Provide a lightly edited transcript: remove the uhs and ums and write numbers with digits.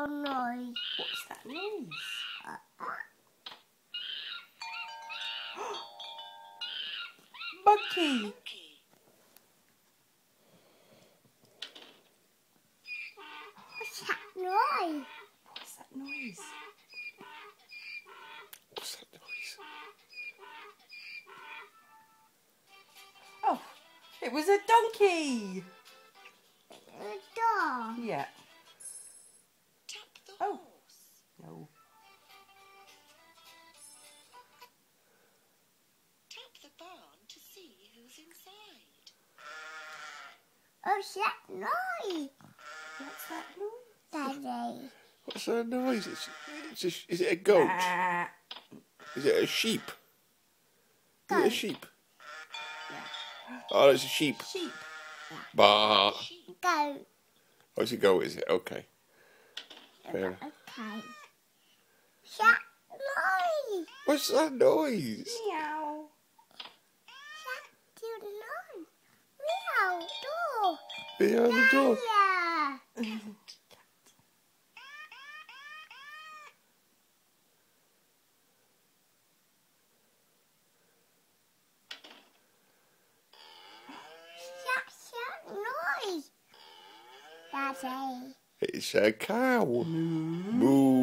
noise. What's that noise? Monkey. What's that noise? What's that noise? What's that noise? Oh, it was a donkey. A dog. Yeah. Tap the Oh. horse. No. Tap the barn to see who's inside. What's that noise? What's that noise? Daddy. What's that noise? Is it a goat? Ah. Is it a sheep? Is it a Goat. sheep? Yeah. Oh, it's a sheep. Sheep. Bah. Go. Oh, it's a goat, is it? Okay. Fair enough. Okay. That noise. What's that noise? Meow. That to the noise. Meow. Door. Behind the door. Yeah. That's that noise. Daddy. It's a cow. Moo.